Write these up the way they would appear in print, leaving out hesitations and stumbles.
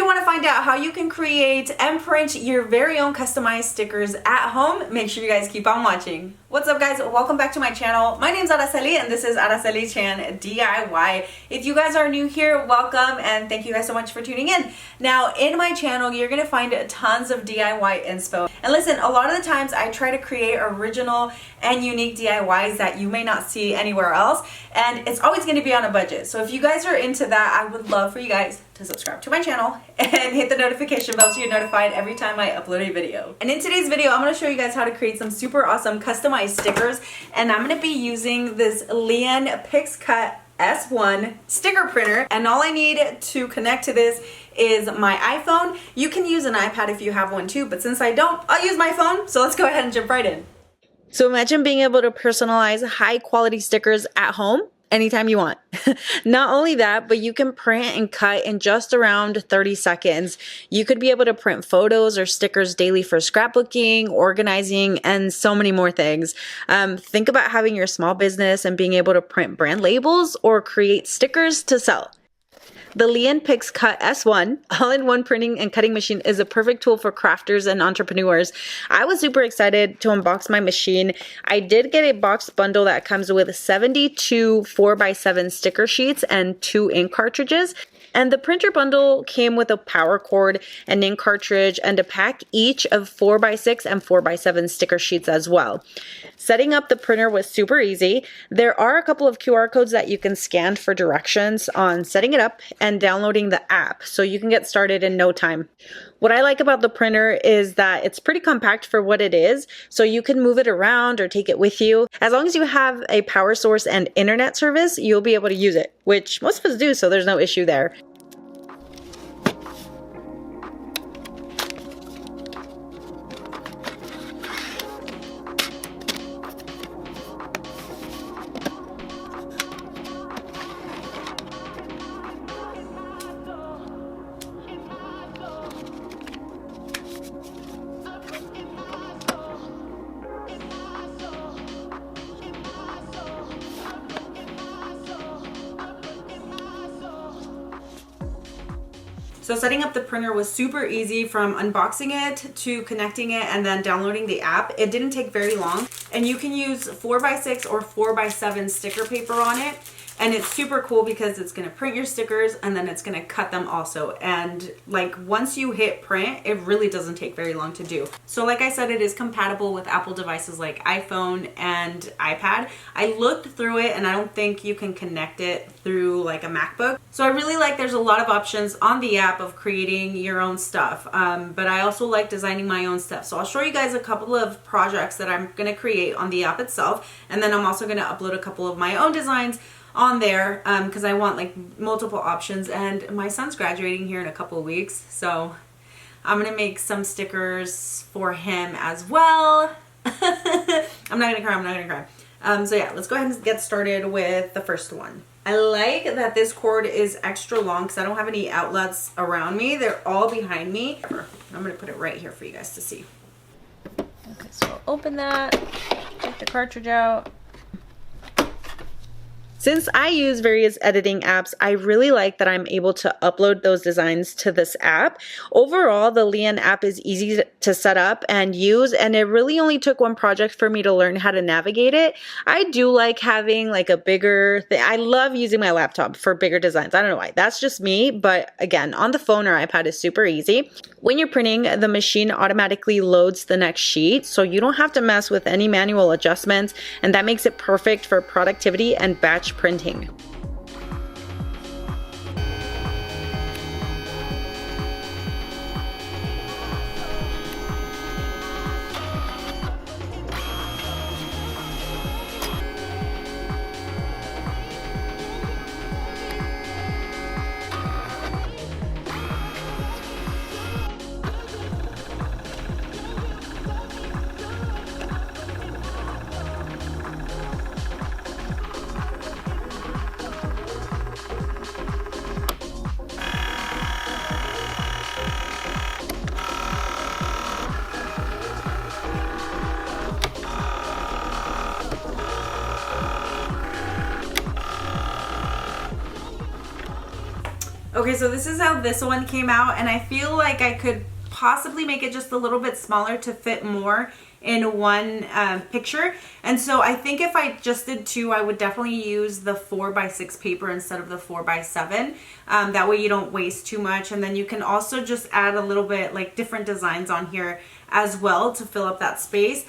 want to find out how you can create and print your very own customized stickers at home, make sure you guys keep on watching. What's up guys, welcome back to my channel. My name's Araceli and this is Araceli Chan DIY. If you guys are new here, welcome and thank you guys so much for tuning in. Now in my channel, you're gonna find tons of DIY inspo. And listen, a lot of the times I try to create original and unique DIYs that you may not see anywhere else. And it's always gonna be on a budget. So if you guys are into that, I would love for you guys to subscribe to my channel and hit the notification bell so you're notified every time I upload a video. And in today's video, I'm gonna show you guys how to create some super awesome customized stickers. And I'm gonna be using this Liene PixCutS1 sticker printer. And all I need to connect to this is my iPhone. You can use an iPad if you have one too, but since I don't, I'll use my phone. So let's go ahead and jump right in. So imagine being able to personalize high quality stickers at home anytime you want. Not only that, but you can print and cut in just around 30 seconds. You could be able to print photos or stickers daily for scrapbooking, organizing, and so many more things. Think about having your small business and being able to print brand labels or create stickers to sell. The Liene PixCutS1 all-in-one printing and cutting machine is a perfect tool for crafters and entrepreneurs. I was super excited to unbox my machine. I did get a box bundle that comes with 72 4x7 sticker sheets and 2 ink cartridges. And the printer bundle came with a power cord, an ink cartridge, and a pack each of 4x6 and 4x7 sticker sheets as well. Setting up the printer was super easy. There are a couple of QR codes that you can scan for directions on setting it up and downloading the app, so you can get started in no time. What I like about the printer is that it's pretty compact for what it is, so you can move it around or take it with you. As long as you have a power source and internet service, you'll be able to use it, which most of us do, so there's no issue there. So setting up the printer was super easy, from unboxing it to connecting it and then downloading the app. It didn't take very long, and you can use 4x6 or 4x7 sticker paper on it. And it's super cool because it's gonna print your stickers and then it's gonna cut them also. And like once you hit print, it really doesn't take very long to do. So like I said, it is compatible with Apple devices like iPhone and iPad. I looked through it and I don't think you can connect it through like a MacBook. So I really like there's a lot of options on the app of creating your own stuff. But I also like designing my own stuff. So I'll show you guys a couple of projects that I'm gonna create on the app itself. And then I'm also gonna upload a couple of my own designs on there because I want like multiple options. And my son's graduating here in a couple of weeks, so I'm gonna make some stickers for him as well. I'm not gonna cry. So yeah, let's go ahead and get started with the first one. I like that this cord is extra long because I don't have any outlets around me. They're all behind me. I'm gonna put it right here for you guys to see. Okay, so I'll open that, take the cartridge out. Since I use various editing apps, I really like that I'm able to upload those designs to this app. Overall, the Liene app is easy to set up and use, and it really only took one project for me to learn how to navigate it. I do like having like a bigger thing. I love using my laptop for bigger designs. I don't know why. That's just me, but again, on the phone or iPad is super easy. When you're printing, the machine automatically loads the next sheet, so you don't have to mess with any manual adjustments, and that makes it perfect for productivity and batch printing. Okay, so this is how this one came out, and I feel like I could possibly make it just a little bit smaller to fit more in one picture. And so I think if I just did two, I would definitely use the 4x6 paper instead of the 4x7. That way you don't waste too much. And then you can also just add a little bit like different designs on here as well to fill up that space.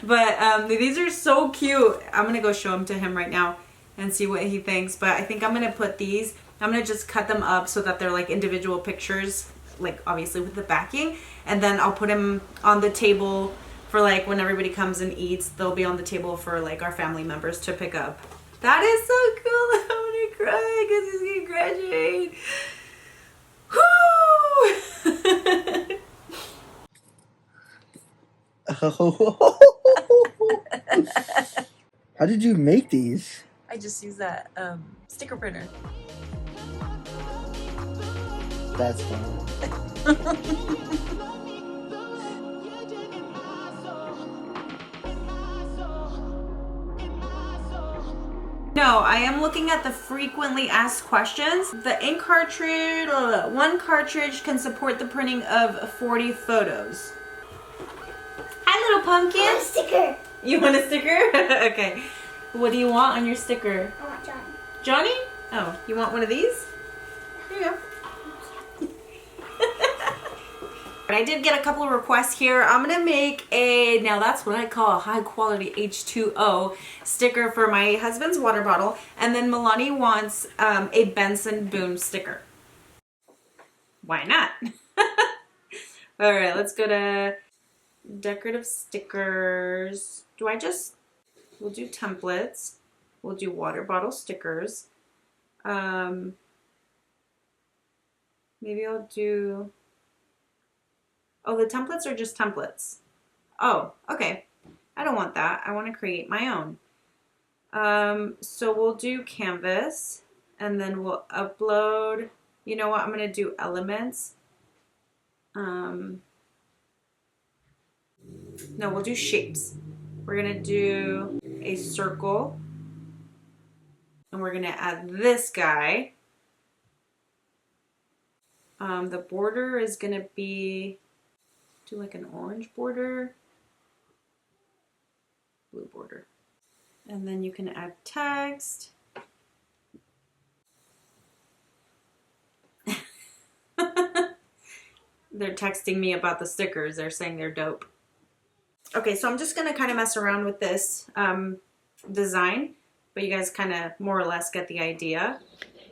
But these are so cute. I'm gonna go show them to him right now and see what he thinks. But I think I'm gonna put these, I'm gonna just cut them up so that they're like individual pictures, like obviously with the backing, and then I'll put them on the table for like when everybody comes and eats, they'll be on the table for like our family members to pick up. That is so cool. I'm gonna cry because he's gonna graduate. How did you make these? I just use that sticker printer. That's fun. No, I am looking at the frequently asked questions. The ink cartridge, one cartridge can support the printing of 40 photos. Hi, little pumpkin. I want a sticker. You want a sticker? Okay. What do you want on your sticker? I want Johnny. Johnny? Oh, you want one of these? Here you go. I did get a couple of requests here. I'm gonna make a, now that's what I call a high quality H2O sticker for my husband's water bottle. And then Milani wants a Benson Boom sticker. Why not? All right, let's go to decorative stickers. We'll do templates. We'll do water bottle stickers. Maybe I'll do, oh, the templates are just templates. Oh, okay. I don't want that. I want to create my own. So we'll do canvas, and then we'll upload, you know what, I'm going to do elements. No, we'll do shapes. We're going to do a circle, and we're going to add this guy. The border is going to be, do like an orange border, blue border. And then you can add text. They're texting me about the stickers. They're saying they're dope. Okay, so I'm just going to kind of mess around with this design, but you guys kind of more or less get the idea.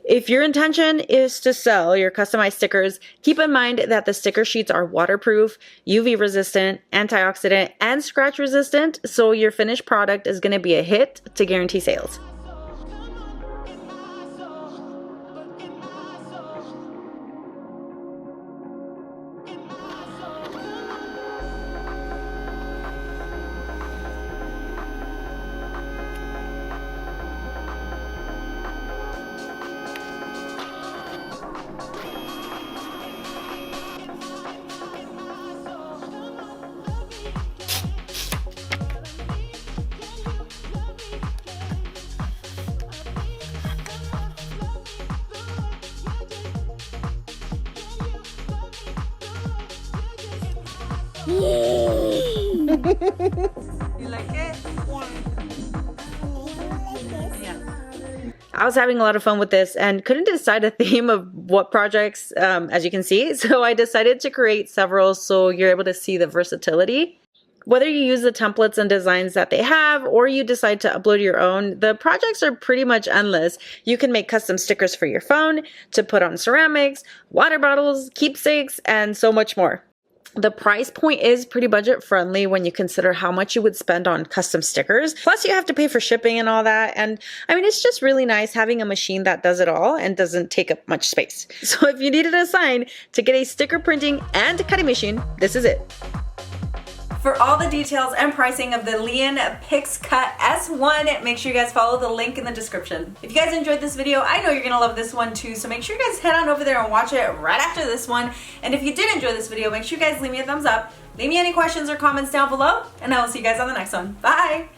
If your intention is to sell your customized stickers, keep in mind that the sticker sheets are waterproof, UV resistant, antioxidant, and scratch resistant, so your finished product is going to be a hit to guarantee sales. You like it? Yeah. I was having a lot of fun with this and couldn't decide a theme of what projects, as you can see. So I decided to create several so you're able to see the versatility. Whether you use the templates and designs that they have or you decide to upload your own, the projects are pretty much endless. You can make custom stickers for your phone, to put on ceramics, water bottles, keepsakes, and so much more. The price point is pretty budget friendly when you consider how much you would spend on custom stickers. Plus you have to pay for shipping and all that. And I mean, it's just really nice having a machine that does it all and doesn't take up much space. So if you needed a sign to get a sticker printing and cutting machine, this is it. For all the details and pricing of the Liene PixCutS1, make sure you guys follow the link in the description. If you guys enjoyed this video, I know you're gonna love this one too, so make sure you guys head on over there and watch it right after this one. And if you did enjoy this video, make sure you guys leave me a thumbs up, leave me any questions or comments down below, and I will see you guys on the next one. Bye!